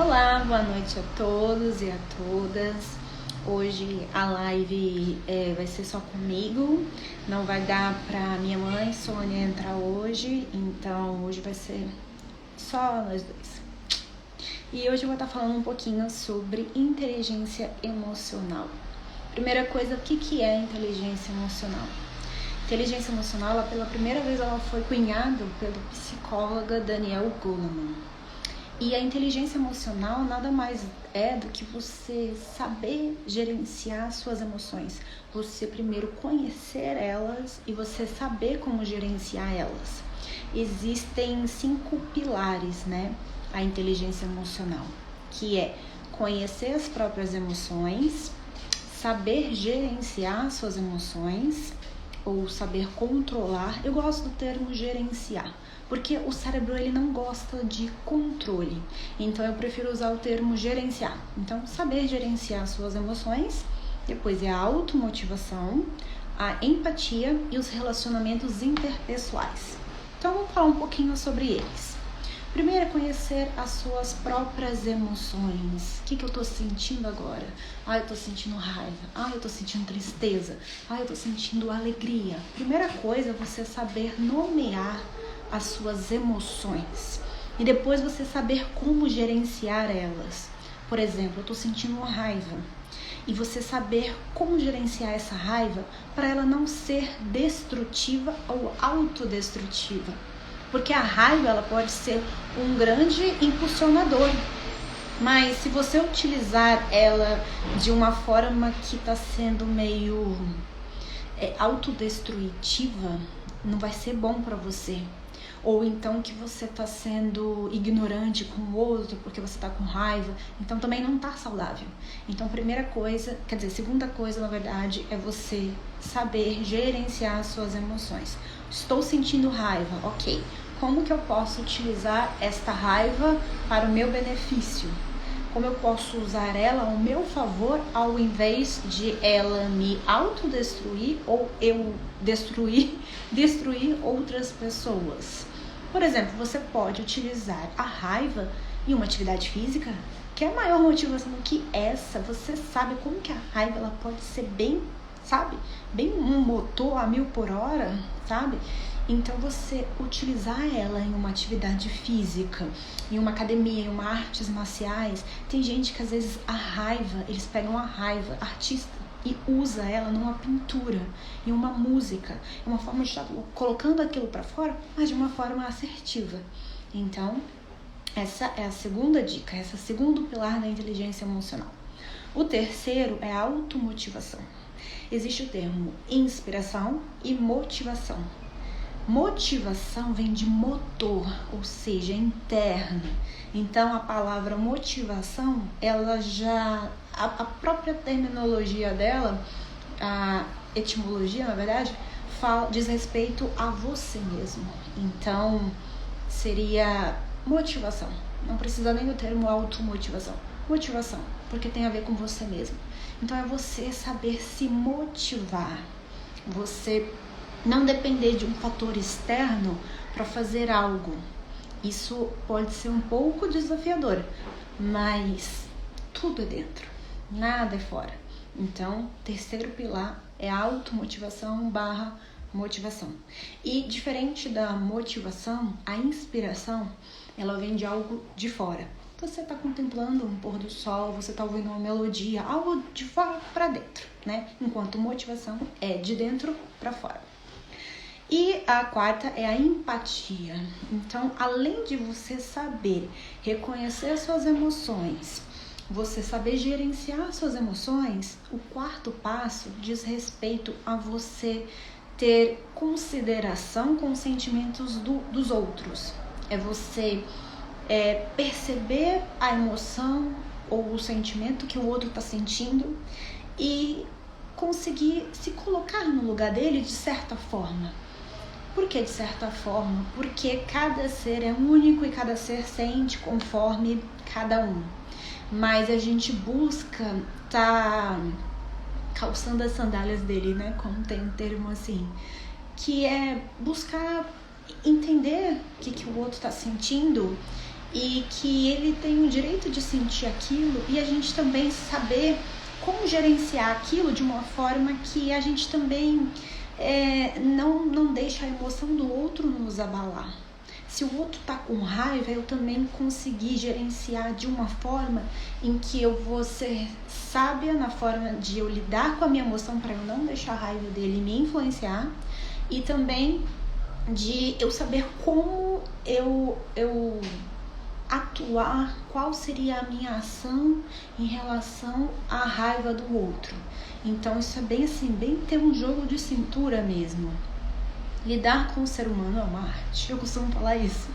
Olá, boa noite a todos e a todas. Hoje a live vai ser só comigo, não vai dar pra minha mãe, Sônia, entrar hoje, então hoje vai ser só nós dois. E hoje eu vou estar falando um pouquinho sobre inteligência emocional. Primeira coisa, o que é inteligência emocional? Inteligência emocional, pela primeira vez, ela foi cunhada pelo psicólogo Daniel Goleman. E a inteligência emocional nada mais é do que você saber gerenciar suas emoções. Você primeiro conhecer elas e você saber como gerenciar elas. Existem 5 pilares, né? A inteligência emocional, que é conhecer as próprias emoções, saber gerenciar suas emoções ou saber controlar. Eu gosto do termo gerenciar, porque o cérebro ele não gosta de controle, então eu prefiro usar o termo gerenciar. Então, saber gerenciar suas emoções, depois é a automotivação, a empatia e os relacionamentos interpessoais. Então, vamos falar um pouquinho sobre eles. Primeiro é conhecer as suas próprias emoções. O que eu tô sentindo agora? Eu tô sentindo raiva. Eu tô sentindo tristeza. Eu tô sentindo alegria. Primeira coisa é você saber nomear as suas emoções e depois você saber como gerenciar elas. Por exemplo, eu tô sentindo uma raiva e você saber como gerenciar essa raiva para ela não ser destrutiva ou autodestrutiva. Porque a raiva ela pode ser um grande impulsionador, mas se você utilizar ela de uma forma que está sendo meio autodestrutiva, não vai ser bom para você. Ou então que você está sendo ignorante com o outro porque você está com raiva, então também não está saudável. Então segunda coisa na verdade é você saber gerenciar suas emoções. Estou sentindo raiva, ok. Como que eu posso utilizar esta raiva para o meu benefício? Como eu posso usar ela ao meu favor ao invés de ela me autodestruir ou eu destruir outras pessoas? Por exemplo, você pode utilizar a raiva em uma atividade física. Quer maior motivação do que essa? Você sabe como que a raiva ela pode ser bem um motor a 1000 por hora, sabe? Então você utilizar ela em uma atividade física, em uma academia, em uma artes marciais. Tem gente que às vezes eles pegam a raiva, artista, e usa ela numa pintura, em uma música, uma forma de estar colocando aquilo para fora, mas de uma forma assertiva. Então, essa é a segunda dica, esse é o segundo pilar da inteligência emocional. O terceiro é a automotivação. Existe o termo inspiração e motivação. Motivação vem de motor, ou seja, interno. Então, a palavra motivação, ela já... A própria terminologia dela, a etimologia, na verdade, diz respeito a você mesmo. Então, seria motivação. Não precisa nem do termo automotivação. Motivação, porque tem a ver com você mesmo. Então, é você saber se motivar. Você não depender de um fator externo para fazer algo. Isso pode ser um pouco desafiador, mas tudo é dentro, nada é fora. Então, terceiro pilar é a automotivação / motivação. E diferente da motivação, a inspiração, ela vem de algo de fora. Você está contemplando um pôr do sol, você está ouvindo uma melodia, algo de fora para dentro, né? Enquanto motivação é de dentro para fora. E a quarta é a empatia. Então, além de você saber reconhecer suas emoções, você saber gerenciar suas emoções, o quarto passo diz respeito a você ter consideração com os sentimentos dos outros. É você perceber a emoção ou o sentimento que o outro está sentindo e conseguir se colocar no lugar dele de certa forma. Por que de certa forma? Porque cada ser é único e cada ser sente conforme cada um. Mas a gente busca tá calçando as sandálias dele, né? Como tem um termo assim. Que é buscar entender o que o outro está sentindo e que ele tem o direito de sentir aquilo e a gente também saber como gerenciar aquilo de uma forma que a gente também não deixa a emoção do outro nos abalar. Se o outro tá com raiva, eu também conseguir gerenciar de uma forma em que eu vou ser sábia na forma de eu lidar com a minha emoção para eu não deixar a raiva dele me influenciar, e também de eu saber como eu atuar, qual seria a minha ação em relação à raiva do outro. Então isso é bem assim, bem ter um jogo de cintura mesmo. Lidar com o ser humano é uma arte, eu costumo falar isso.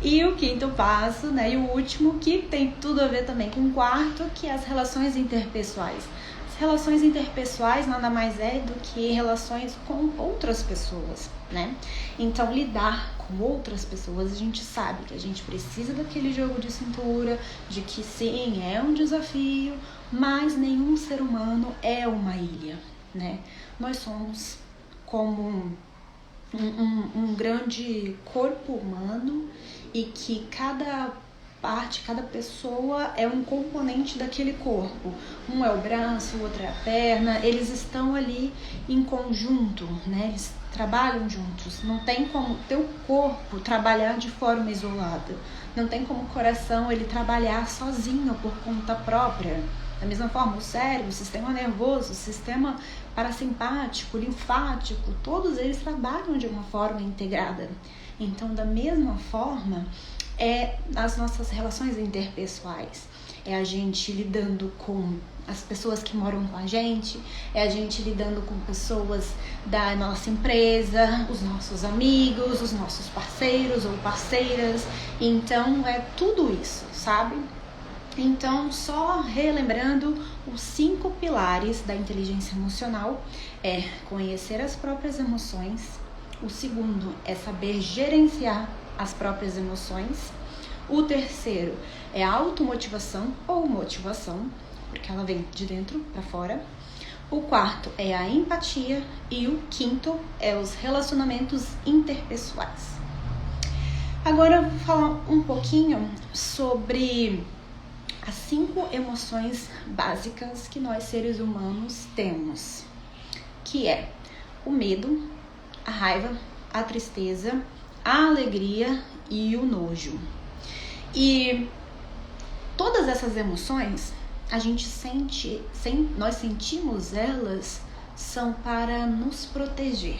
E o quinto passo, né, e o último, que tem tudo a ver também com o quarto, que é as relações interpessoais. As relações interpessoais nada mais é do que relações com outras pessoas, né? Então, lidar com outras pessoas, a gente sabe que a gente precisa daquele jogo de cintura, de que sim, é um desafio, mas nenhum ser humano é uma ilha, né? Nós somos como um grande corpo humano e que cada parte, cada pessoa é um componente daquele corpo. Um é o braço, o outro é a perna, eles estão ali em conjunto, né? Eles trabalham juntos. Não tem como teu corpo trabalhar de forma isolada. Não tem como o coração ele trabalhar sozinho por conta própria. Da mesma forma, o cérebro, o sistema nervoso, o sistema parasimpático, linfático, todos eles trabalham de uma forma integrada. Então, da mesma forma, as nossas relações interpessoais. É a gente lidando com as pessoas que moram com a gente, é a gente lidando com pessoas da nossa empresa, os nossos amigos, os nossos parceiros ou parceiras. Então, é tudo isso, sabe? Então, só relembrando, os 5 pilares da inteligência emocional é conhecer as próprias emoções. O segundo é saber gerenciar as próprias emoções. O terceiro é a automotivação ou motivação, porque ela vem de dentro para fora. O quarto é a empatia e o quinto é os relacionamentos interpessoais. Agora eu vou falar um pouquinho sobre as 5 emoções básicas que nós seres humanos temos, que é o medo, a raiva, a tristeza, a alegria e o nojo. E todas essas emoções, a gente nós sentimos elas, são para nos proteger.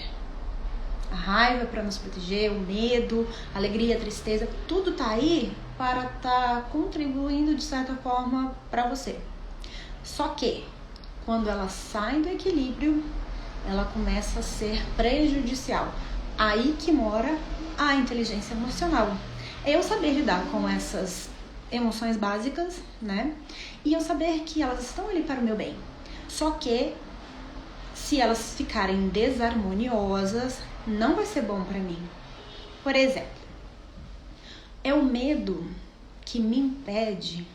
A raiva para nos proteger, o medo, a alegria, a tristeza, tudo tá aí para estar contribuindo de certa forma para você. Só que quando ela sai do equilíbrio, ela começa a ser prejudicial. Aí que mora a inteligência emocional. É eu saber lidar com essas emoções básicas, né? E eu saber que elas estão ali para o meu bem. Só que se elas ficarem desarmoniosas, não vai ser bom para mim. Por exemplo, é o medo que me impede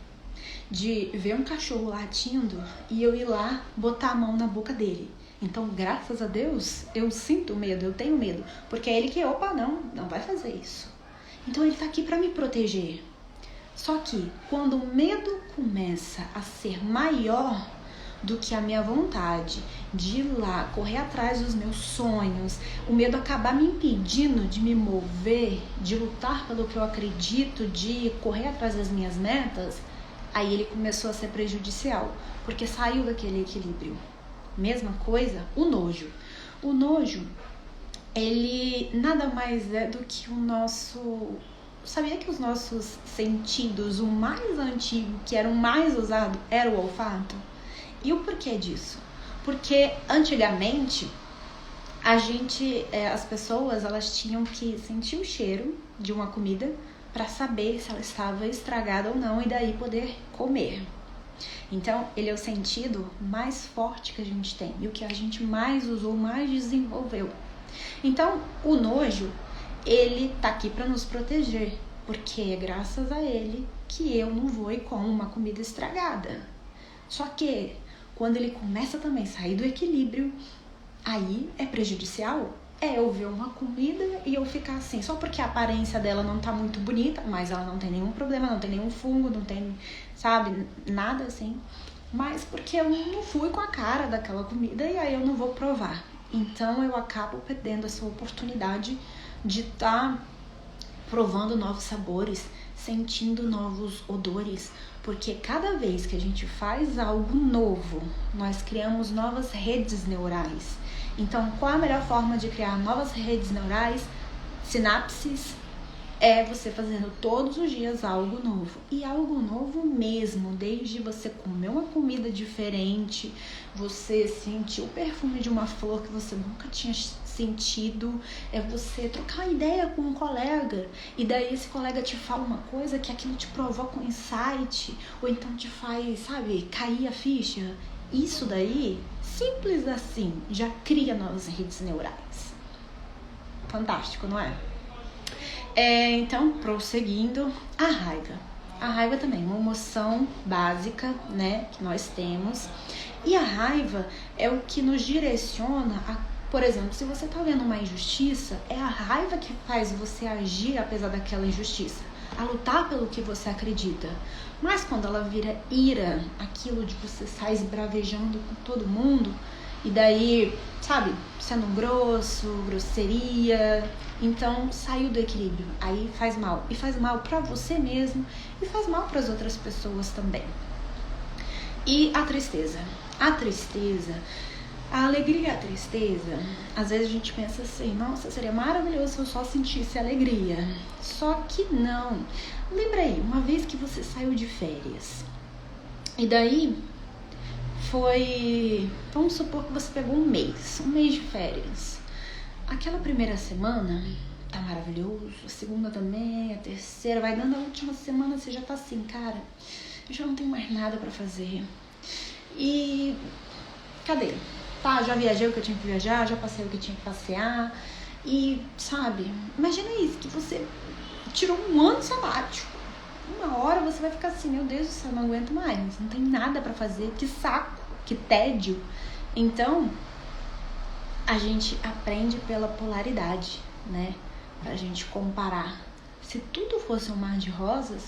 de ver um cachorro latindo e eu ir lá botar a mão na boca dele. Então, graças a Deus, eu sinto medo, eu tenho medo, porque é ele que, não vai fazer isso. Então, ele tá aqui para me proteger. Só que, quando o medo começa a ser maior do que a minha vontade de ir lá, correr atrás dos meus sonhos, o medo acabar me impedindo de me mover, de lutar pelo que eu acredito, de correr atrás das minhas metas, aí ele começou a ser prejudicial, porque saiu daquele equilíbrio. Mesma coisa, o nojo. O nojo, ele nada mais é do que o nosso... Sabia que os nossos sentidos, o mais antigo, que era o mais usado, era o olfato? E o porquê disso? Porque antigamente as pessoas elas tinham que sentir o cheiro de uma comida para saber se ela estava estragada ou não e daí poder comer. Então, ele é o sentido mais forte que a gente tem e o que a gente mais usou, mais desenvolveu. Então, o nojo, ele tá aqui para nos proteger, porque é graças a ele que eu não vou e como uma comida estragada. Só que quando ele começa também a sair do equilíbrio, aí é prejudicial? é eu ver uma comida e eu ficar assim, só porque a aparência dela não tá muito bonita, mas ela não tem nenhum problema, não tem nenhum fungo, não tem, sabe, nada assim. Mas porque eu não fui com a cara daquela comida e aí eu não vou provar. Então eu acabo perdendo essa oportunidade de estar provando novos sabores, sentindo novos odores, porque cada vez que a gente faz algo novo, nós criamos novas redes neurais. Então, qual a melhor forma de criar novas redes neurais? Sinapses. É você fazendo todos os dias algo novo. E algo novo mesmo, desde você comer uma comida diferente, você sentir o perfume de uma flor que você nunca tinha sentido, é você trocar ideia com um colega, e daí esse colega te fala uma coisa que aquilo te provoca um insight, ou então te faz, sabe, cair a ficha. Isso daí, simples assim, já cria novas redes neurais. Fantástico, não é? Então, prosseguindo, a raiva. A raiva também é uma emoção básica, né, que nós temos. E a raiva é o que nos direciona a, por exemplo, se você está vendo uma injustiça, é a raiva que faz você agir apesar daquela injustiça, a lutar pelo que você acredita. Mas quando ela vira ira, aquilo de você sair esbravejando com todo mundo, e daí, sabe, sendo grosso, grosseria, então saiu do equilíbrio, aí faz mal. E faz mal pra você mesmo e faz mal pras outras pessoas também. E a tristeza. A alegria e a tristeza, às vezes a gente pensa assim, nossa, seria maravilhoso se eu só sentisse alegria. Só que não. Lembra aí, uma vez que você saiu de férias, e daí foi, vamos supor que você pegou um mês de férias. Aquela primeira semana tá maravilhoso, a segunda também, a terceira, vai dando a última semana, você já tá assim, cara, eu já não tenho mais nada pra fazer. E cadê? Tá, já viajei o que eu tinha que viajar, já passei o que tinha que passear. E, sabe, imagina isso, que você tirou um ano sabático. Uma hora você vai ficar assim, meu Deus do céu, não aguento mais, não tem nada pra fazer, que saco, que tédio. Então, a gente aprende pela polaridade, né? Pra gente comparar. Se tudo fosse um mar de rosas,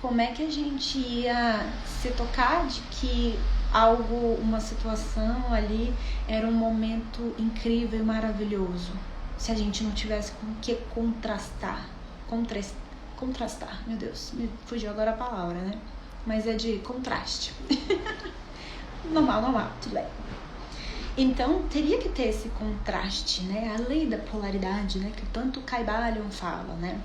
como é que a gente ia se tocar de que algo, uma situação ali era um momento incrível e maravilhoso, se a gente não tivesse com o que contrastar, meu Deus, me fugiu agora a palavra, né? Mas é de contraste. normal, tudo bem. Então, teria que ter esse contraste, né? A lei da polaridade, né? Que tanto Kybalion fala, né?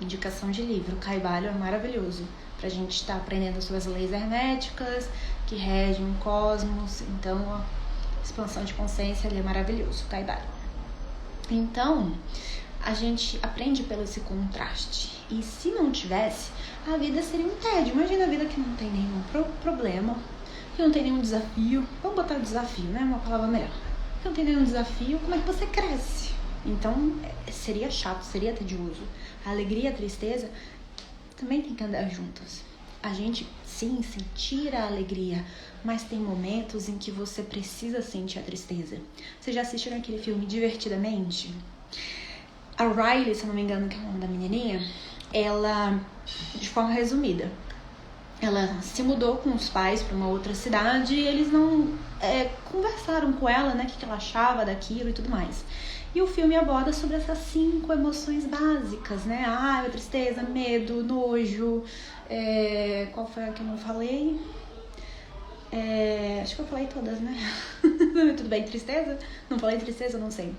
Indicação de livro. Kybalion é maravilhoso pra gente estar aprendendo sobre as leis herméticas que regem o cosmos. Então, a expansão de consciência ali é maravilhoso, Kybalion. Então, a gente aprende pelo esse contraste. E se não tivesse, a vida seria um tédio. Imagina a vida que não tem nenhum problema, que não tem nenhum desafio. Vamos botar desafio, né? Uma palavra melhor. Que não tem nenhum desafio, como é que você cresce? Então, seria chato, seria tedioso. A alegria e a tristeza também tem que andar juntas. A gente, sim, sentir a alegria, mas tem momentos em que você precisa sentir a tristeza. Vocês já assistiram aquele filme Divertidamente? A Riley, se eu não me engano, que é o nome da menininha, ela, de forma resumida, ela se mudou com os pais para uma outra cidade e eles não conversaram com ela, né, o que ela achava daquilo e tudo mais. E o filme aborda sobre essas 5 emoções básicas, né? Raiva, tristeza, medo, nojo. Qual foi a que eu não falei? Acho que eu falei todas, né? Tudo bem, tristeza? Não falei tristeza, não sei.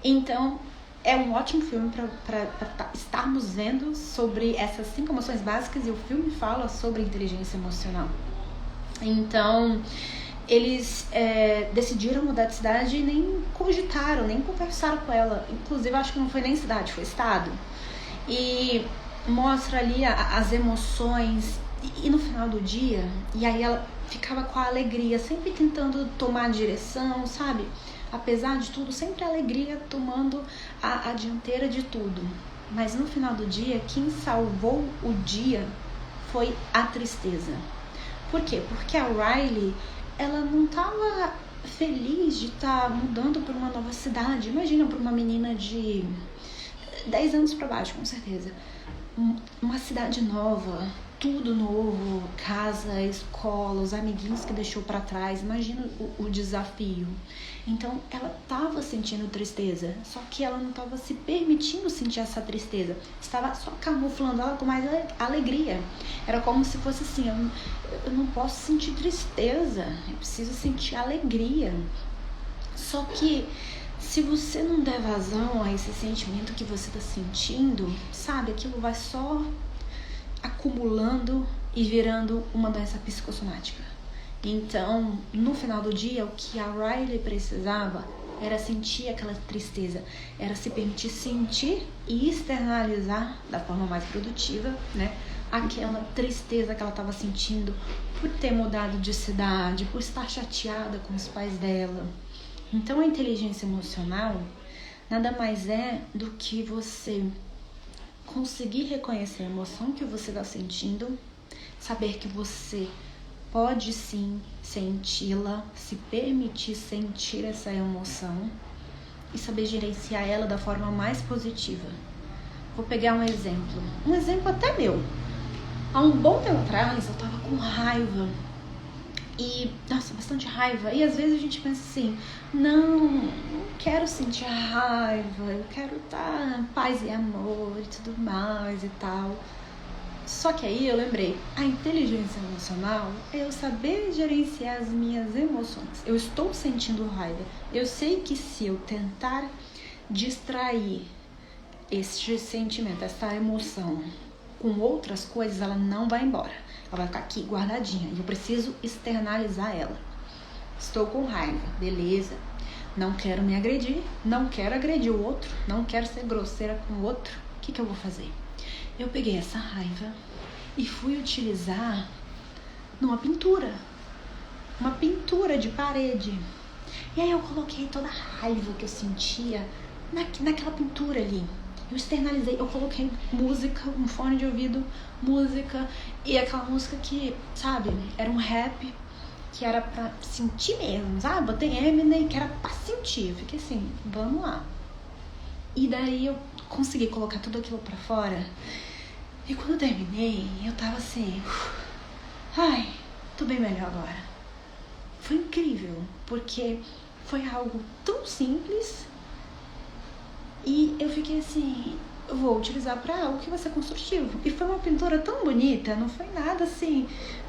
Então, é um ótimo filme para estarmos vendo sobre essas 5 emoções básicas, e o filme fala sobre inteligência emocional. Então, eles decidiram mudar de cidade e nem cogitaram, nem conversaram com ela. Inclusive, acho que não foi nem cidade, foi estado. E mostra ali as emoções. E no final do dia, e aí ela ficava com a alegria, sempre tentando tomar a direção, sabe? Apesar de tudo, sempre a alegria tomando a dianteira de tudo. Mas no final do dia, quem salvou o dia foi a tristeza. Por quê? Porque a Riley, ela não estava feliz de estar mudando para uma nova cidade. Imagina, para uma menina de 10 anos para baixo, com certeza. Uma cidade nova, tudo novo, casa, escola, os amiguinhos que deixou para trás. Imagina o desafio. Então ela estava sentindo tristeza, só que ela não estava se permitindo sentir essa tristeza, estava só camuflando ela com mais alegria. Era como se fosse assim: eu não posso sentir tristeza, eu preciso sentir alegria. Só que se você não der vazão a esse sentimento que você está sentindo, sabe, aquilo vai só acumulando e virando uma doença psicossomática. Então, no final do dia, o que a Riley precisava era sentir aquela tristeza, era se permitir sentir e externalizar da forma mais produtiva, né, aquela tristeza que ela estava sentindo por ter mudado de cidade, por estar chateada com os pais dela. Então, a inteligência emocional nada mais é do que você conseguir reconhecer a emoção que você está sentindo, saber que você pode sim senti-la, se permitir sentir essa emoção e saber gerenciar ela da forma mais positiva. Vou pegar um exemplo até meu. Há um bom tempo atrás eu tava com raiva e, nossa, bastante raiva, e às vezes a gente pensa assim: não quero sentir raiva, eu quero estar em paz e amor e tudo mais e tal. Só que aí eu lembrei, a inteligência emocional é eu saber gerenciar as minhas emoções. Eu estou sentindo raiva. Eu sei que se eu tentar distrair este sentimento, essa emoção com outras coisas, ela não vai embora. Ela vai ficar aqui guardadinha e eu preciso externalizar ela. Estou com raiva, beleza. Não quero me agredir, não quero agredir o outro, não quero ser grosseira com o outro. O que eu vou fazer? Eu peguei essa raiva e fui utilizar numa pintura. Uma pintura de parede. E aí eu coloquei toda a raiva que eu sentia naquela pintura ali. Eu externalizei, eu coloquei música, um fone de ouvido, música. E aquela música que, sabe, era um rap que era pra sentir mesmo, sabe? Botei Eminem que era pra sentir. Eu fiquei assim, vamos lá. E daí eu consegui colocar tudo aquilo pra fora. E quando eu terminei, eu tava assim, ai, tô bem melhor agora. Foi incrível, porque foi algo tão simples e eu fiquei assim, eu vou utilizar pra algo que vai ser construtivo. E foi uma pintura tão bonita, não foi nada assim.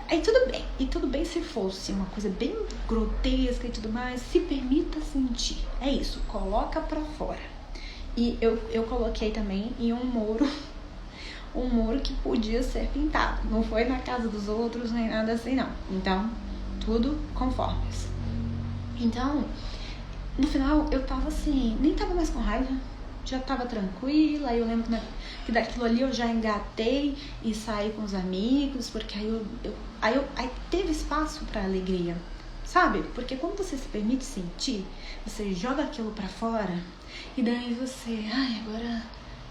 Aí tudo bem se fosse uma coisa bem grotesca e tudo mais, se permita sentir. É isso, coloca pra fora. E eu coloquei também em um muro que podia ser pintado. Não foi na casa dos outros, nem nada assim, não. Então, tudo conformes. Então, no final, eu tava assim, nem tava mais com raiva, já tava tranquila. Aí eu lembro que daquilo ali eu já engatei e saí com os amigos, porque aí teve espaço pra alegria, sabe? Porque quando você se permite sentir, você joga aquilo pra fora e daí você, ai, agora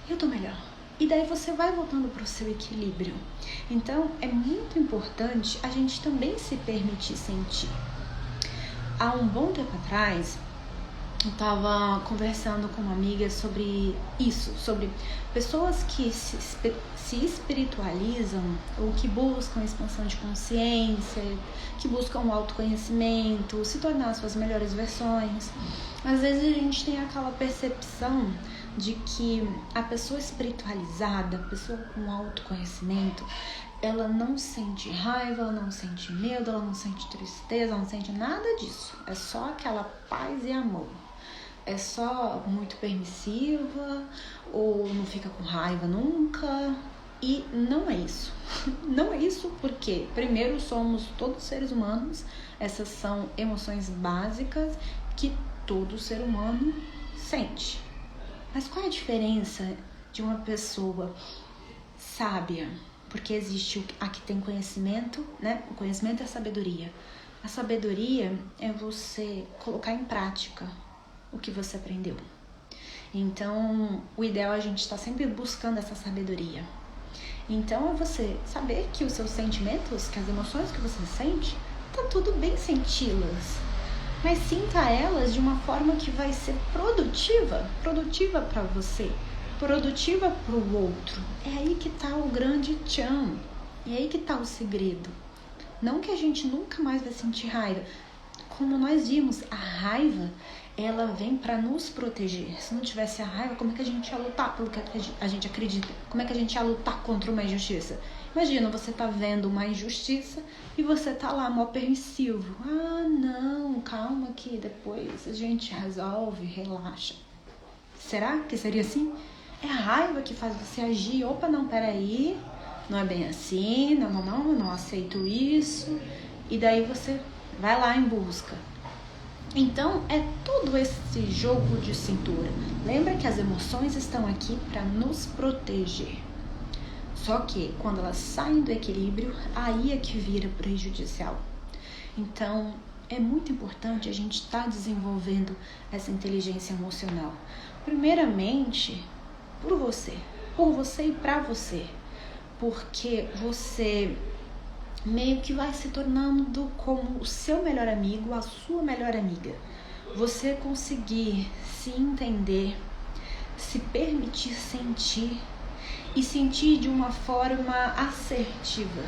eu tô melhor. E daí você vai voltando para o seu equilíbrio. Então, é muito importante a gente também se permitir sentir. Há um bom tempo atrás, eu estava conversando com uma amiga sobre isso, sobre pessoas que se espiritualizam ou que buscam expansão de consciência, que buscam o autoconhecimento, se tornar suas melhores versões. Às vezes a gente tem aquela percepção de que a pessoa espiritualizada, a pessoa com autoconhecimento, ela não sente raiva, ela não sente medo, ela não sente tristeza, ela não sente nada disso. É só aquela paz e amor. É só muito permissiva, ou não fica com raiva nunca. E não é isso. Não é isso porque, primeiro, somos todos seres humanos. Essas são emoções básicas que todo ser humano sente. Mas qual é a diferença de uma pessoa sábia? Porque existe a que tem conhecimento, né? O conhecimento é a sabedoria. A sabedoria é você colocar em prática o que você aprendeu. Então, o ideal é a gente estar sempre buscando essa sabedoria. Então, é você saber que os seus sentimentos, que as emoções que você sente, tá tudo bem senti-las. mas sinta elas de uma forma que vai ser produtiva para você, produtiva para o outro. É aí que tá o grande tchan, é aí que tá o segredo. Não que a gente nunca mais vai sentir raiva. Como nós vimos, a raiva, ela vem para nos proteger. Se não tivesse a raiva, como é que a gente ia lutar pelo que a gente acredita? Como é que a gente ia lutar contra uma injustiça? Imagina, você tá vendo uma injustiça e você tá lá, mó permissivo. Ah, não, calma que depois a gente resolve, relaxa. Será que seria assim? É a raiva que faz você agir. Opa, não, peraí, não é bem assim, não aceito isso. E daí você vai lá em busca. Então, é todo esse jogo de cintura. Lembra que as emoções estão aqui para nos proteger. Só que, quando elas saem do equilíbrio, aí é que vira prejudicial. Então, é muito importante a gente estar desenvolvendo essa inteligência emocional. Primeiramente, por você e para você. Porque você meio que vai se tornando como o seu melhor amigo, a sua melhor amiga. Você conseguir se entender, se permitir sentir e sentir de uma forma assertiva,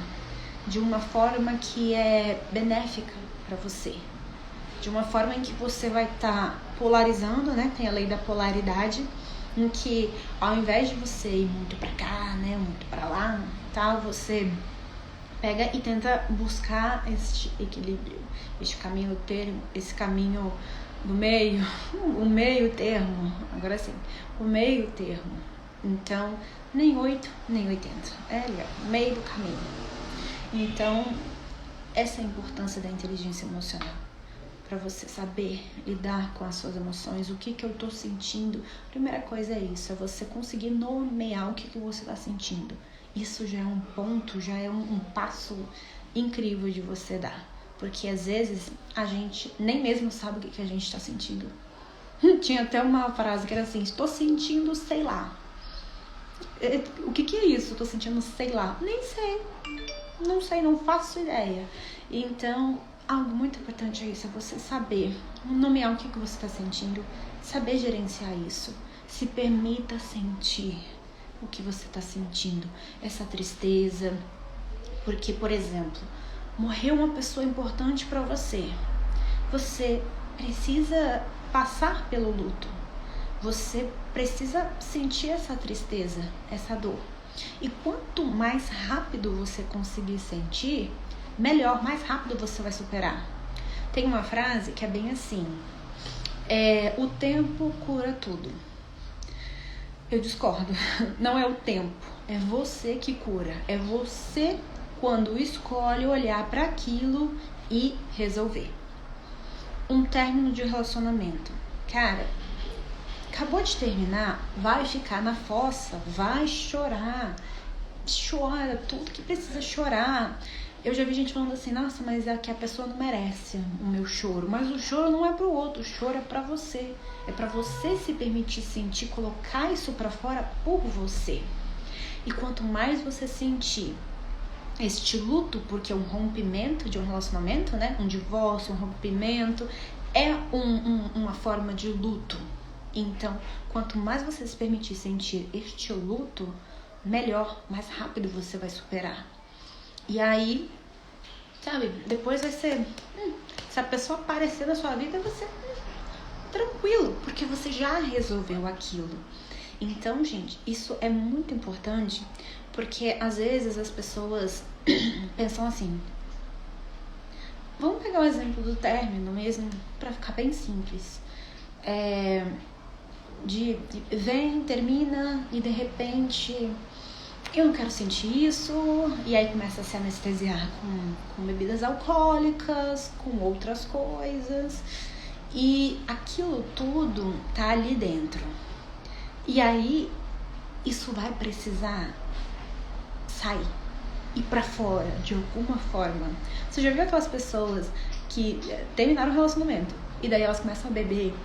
de uma forma que é benéfica para você, de uma forma em que você vai estar polarizando, né? Tem a lei da polaridade, em que ao invés de você ir muito para cá, né, muito para lá, tal, você pega e tenta buscar este equilíbrio, este caminho termo, esse caminho do meio, o meio termo, agora sim, o meio termo. Então, nem 8, nem 80, é legal, meio do caminho. Então, essa é a importância da inteligência emocional, para você saber lidar com as suas emoções, o que eu tô sentindo. Primeira coisa é isso, é você conseguir nomear o que você tá sentindo. Isso já é um ponto, já é um passo incrível de você dar. Porque às vezes a gente nem mesmo sabe o que a gente está sentindo. Tinha até uma frase que era assim: estou sentindo sei lá. O que é isso? Estou sentindo sei lá. Nem sei. Não sei, não faço ideia. Então, algo muito importante é isso, é você saber nomear o que você está sentindo, saber gerenciar isso. Se permita sentir o que você está sentindo, essa tristeza, porque, por exemplo, morreu uma pessoa importante para você, você precisa passar pelo luto, você precisa sentir essa tristeza, essa dor, e quanto mais rápido você conseguir sentir, melhor, mais rápido você vai superar. Tem uma frase que é bem assim: o tempo cura tudo. Eu discordo, não é o tempo, é você que cura, é você quando escolhe olhar para aquilo e resolver. Um término de relacionamento, cara, acabou de terminar, vai ficar na fossa, vai chorar, chora tudo que precisa chorar. Eu já vi gente falando assim: nossa, mas é que a pessoa não merece o meu choro. Mas o choro não é pro outro, o choro é pra você. É pra você se permitir sentir, colocar isso pra fora por você. E quanto mais você sentir este luto, porque um rompimento de um relacionamento, né? Um divórcio, um rompimento, é uma forma de luto. Então, quanto mais você se permitir sentir este luto, melhor, mais rápido você vai superar. E aí, sabe, depois vai ser, se a pessoa aparecer na sua vida, vai ser tranquilo, porque você já resolveu aquilo. Então, gente, isso é muito importante, porque às vezes as pessoas pensam assim, vamos pegar o exemplo do término mesmo, pra ficar bem simples. Vem, termina e de repente eu não quero sentir isso, e aí começa a se anestesiar com bebidas alcoólicas, com outras coisas, e aquilo tudo tá ali dentro. E aí isso vai precisar sair, ir pra fora de alguma forma. Você já viu aquelas pessoas que terminaram o relacionamento e daí elas começam a beber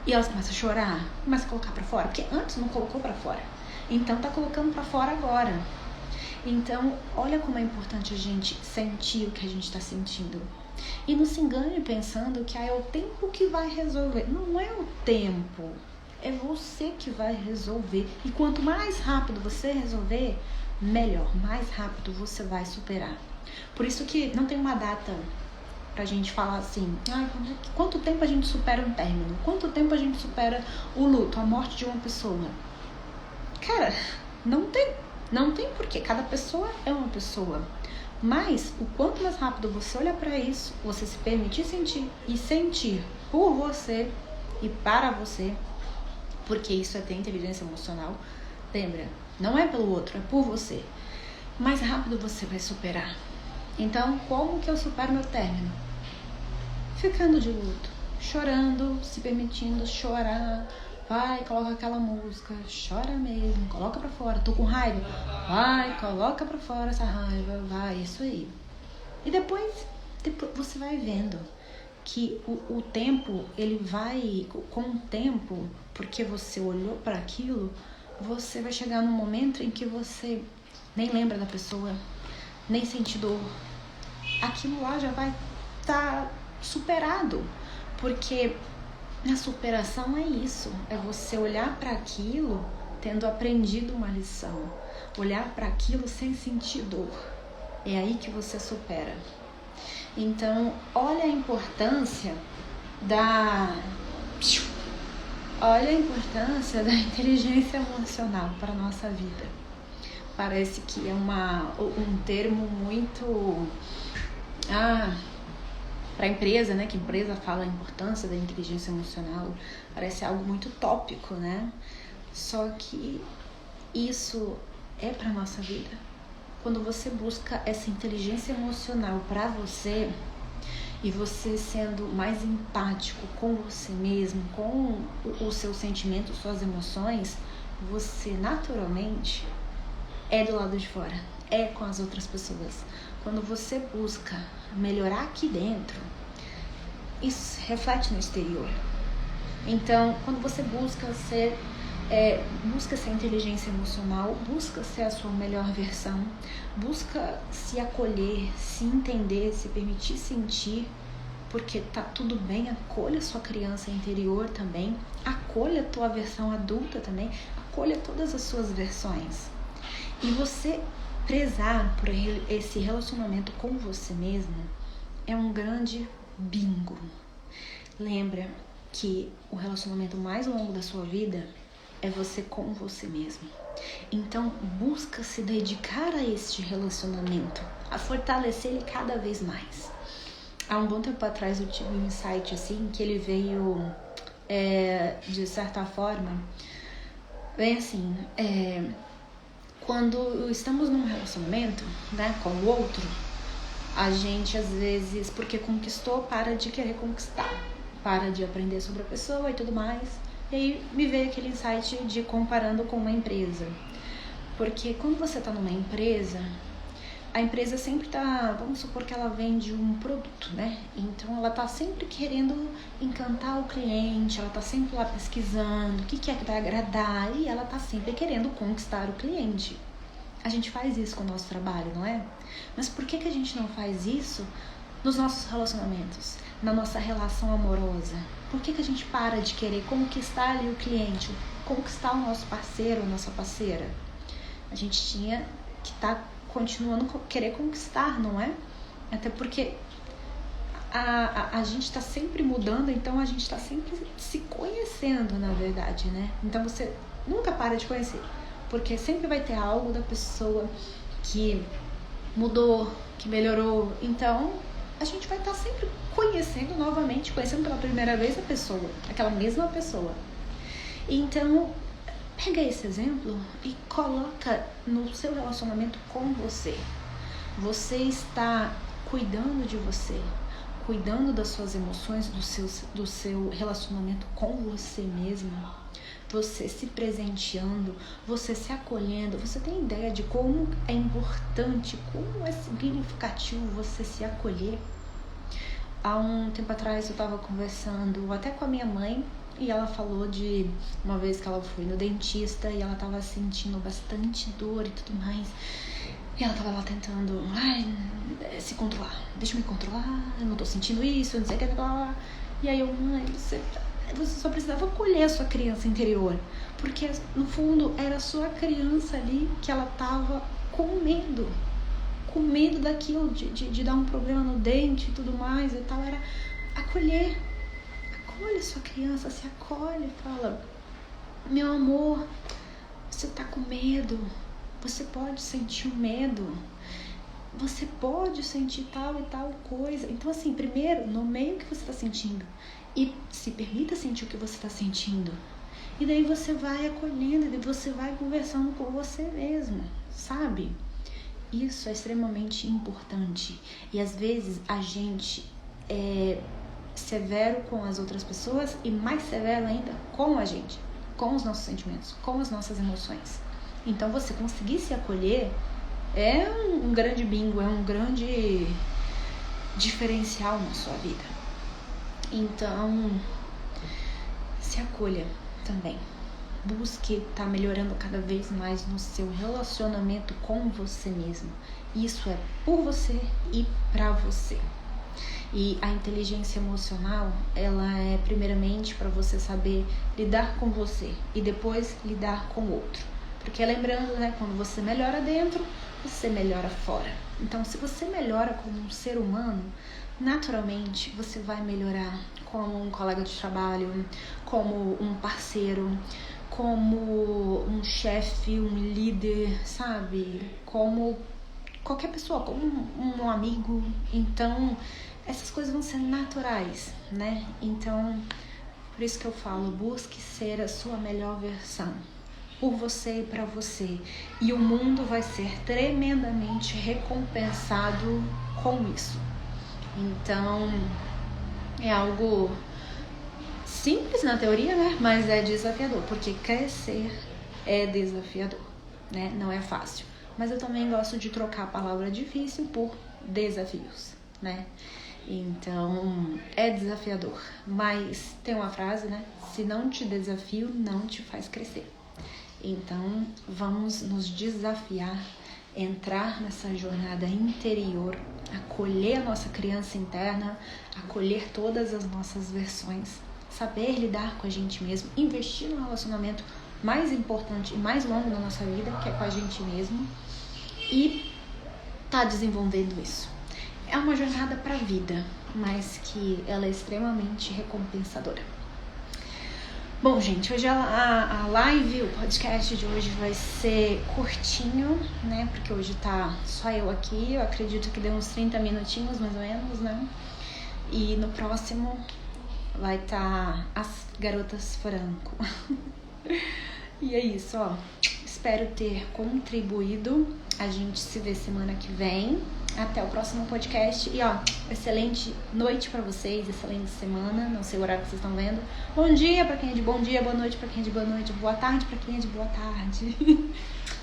e elas começam a chorar, começam a colocar pra fora, porque antes não colocou pra fora, então tá colocando pra fora agora. Então, olha como é importante a gente sentir o que a gente tá sentindo. E não se engane pensando que é o tempo que vai resolver. Não é o tempo, é você que vai resolver. E quanto mais rápido você resolver, melhor, mais rápido você vai superar. Por isso que não tem uma data pra gente falar assim, quanto tempo a gente supera um término? Quanto tempo a gente supera o luto, a morte de uma pessoa? Cara, não tem porquê. Cada pessoa é uma pessoa. Mas o quanto mais rápido você olha pra isso, você se permitir sentir e sentir por você e para você, porque isso é ter inteligência emocional, lembra, não é pelo outro, é por você. Mais rápido você vai superar. Então, como que eu supero meu término? Ficando de luto, chorando, se permitindo chorar. Vai, coloca aquela música, chora mesmo, coloca pra fora. Tô com raiva? Vai, coloca pra fora essa raiva, vai, isso aí. E depois você vai vendo que o tempo, ele vai, com o tempo, porque você olhou para aquilo, você vai chegar num momento em que você nem lembra da pessoa, nem sente dor. Aquilo lá já vai estar superado, porque a superação é isso, é você olhar para aquilo tendo aprendido uma lição, olhar para aquilo sem sentir dor. É aí que você supera. Então, olha a importância da inteligência emocional para a nossa vida. Parece que é um termo muito para a empresa, né? Que a empresa fala a importância da inteligência emocional, parece algo muito tópico, né? Só que isso é para nossa vida. Quando você busca essa inteligência emocional para você e você sendo mais empático com você mesmo, com os seus sentimentos, suas emoções, você naturalmente é do lado de fora, é com as outras pessoas. Quando você busca melhorar aqui dentro, isso reflete no exterior. Então, quando você busca essa inteligência emocional, busca ser a sua melhor versão, busca se acolher, se entender, se permitir sentir, porque tá tudo bem, acolha sua criança interior também, acolha a tua versão adulta também, acolha todas as suas versões. E você prezar por esse relacionamento com você mesmo é um grande bingo. Lembra que o relacionamento mais longo da sua vida é você com você mesmo. Então, busca se dedicar a este relacionamento, a fortalecer ele cada vez mais. Há um bom tempo atrás eu tive um insight assim, que ele veio, de certa forma, bem assim, quando estamos num relacionamento, né, com o outro, a gente às vezes, porque conquistou, para de querer conquistar, para de aprender sobre a pessoa e tudo mais. E aí me veio aquele insight de comparando com uma empresa. Porque quando você está numa empresa, a empresa sempre está, vamos supor que ela vende um produto, né? Então ela está sempre querendo encantar o cliente, ela está sempre lá pesquisando o que é que vai agradar e ela está sempre querendo conquistar o cliente. A gente faz isso com o nosso trabalho, não é? Mas por que a gente não faz isso nos nossos relacionamentos, na nossa relação amorosa? Por que a gente para de querer conquistar ali o cliente, conquistar o nosso parceiro ou nossa parceira? A gente tinha que estar continuando a querer conquistar, não é? Até porque a gente está sempre mudando, então a gente está sempre se conhecendo, na verdade, né? Então você nunca para de conhecer, porque sempre vai ter algo da pessoa que mudou, que melhorou. Então a gente vai estar sempre conhecendo novamente, conhecendo pela primeira vez a pessoa, aquela mesma pessoa. Então, pega esse exemplo e coloca no seu relacionamento com você. Você está cuidando de você, cuidando das suas emoções, do seu relacionamento com você mesmo, você se presenteando, você se acolhendo. Você tem ideia de como é importante, como é significativo você se acolher? Há um tempo atrás eu estava conversando até com a minha mãe e ela falou de uma vez que ela foi no dentista e ela estava sentindo bastante dor e tudo mais. E ela tava lá tentando, se controlar. Deixa eu me controlar, eu não tô sentindo isso, não sei o que, blá. E aí eu, mãe, você só precisava acolher a sua criança interior. Porque, no fundo, era a sua criança ali que ela tava com medo daquilo, de dar um problema no dente e tudo mais e tal. Era acolher. Acolhe a sua criança, se acolhe, fala, meu amor, você tá com medo, você pode sentir o medo, você pode sentir tal e tal coisa. Então, assim, primeiro, nomeie o que você tá sentindo e se permita sentir o que você tá sentindo. E daí você vai acolhendo, e daí você vai conversando com você mesmo, sabe? Isso é extremamente importante. E às vezes a gente é severo com as outras pessoas e mais severo ainda com a gente, com os nossos sentimentos, com as nossas emoções. Então você conseguir se acolher é um grande bingo, é um grande diferencial na sua vida. Então, se acolha também. Busque estar melhorando cada vez mais no seu relacionamento com você mesmo. Isso é por você e pra você. E a inteligência emocional, ela é primeiramente para você saber lidar com você e depois lidar com o outro. Porque lembrando, né, quando você melhora dentro, você melhora fora. Então, se você melhora como um ser humano, naturalmente você vai melhorar como um colega de trabalho, como um parceiro, como um chefe, um líder, sabe? Como qualquer pessoa, como um amigo. Então, essas coisas vão ser naturais, né? Então, por isso que eu falo, busque ser a sua melhor versão, por você e pra você. E o mundo vai ser tremendamente recompensado com isso. Então, é algo simples na teoria, né? Mas é desafiador, porque crescer é desafiador, né? Não é fácil. Mas eu também gosto de trocar a palavra difícil por desafios, né? Então, é desafiador. Mas tem uma frase, né? Se não te desafio, não te faz crescer. Então, vamos nos desafiar, entrar nessa jornada interior, acolher a nossa criança interna, acolher todas as nossas versões, saber lidar com a gente mesmo, investir no relacionamento mais importante e mais longo da nossa vida, que é com a gente mesmo, e tá desenvolvendo isso. É uma jornada pra vida, mas que ela é extremamente recompensadora. Bom, gente, hoje a live, o podcast de hoje vai ser curtinho, né? Porque hoje tá só eu aqui, eu acredito que deu uns 30 minutinhos, mais ou menos, né? E no próximo vai estar as garotas Franco. E é isso, ó. Espero ter contribuído. A gente se vê semana que vem. Até o próximo podcast. E ó, excelente noite pra vocês, excelente semana. Não sei o horário que vocês estão vendo. Bom dia pra quem é de bom dia, boa noite pra quem é de boa noite, boa tarde pra quem é de boa tarde.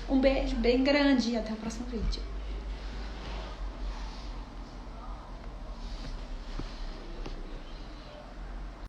Um beijo bem grande e até o próximo vídeo.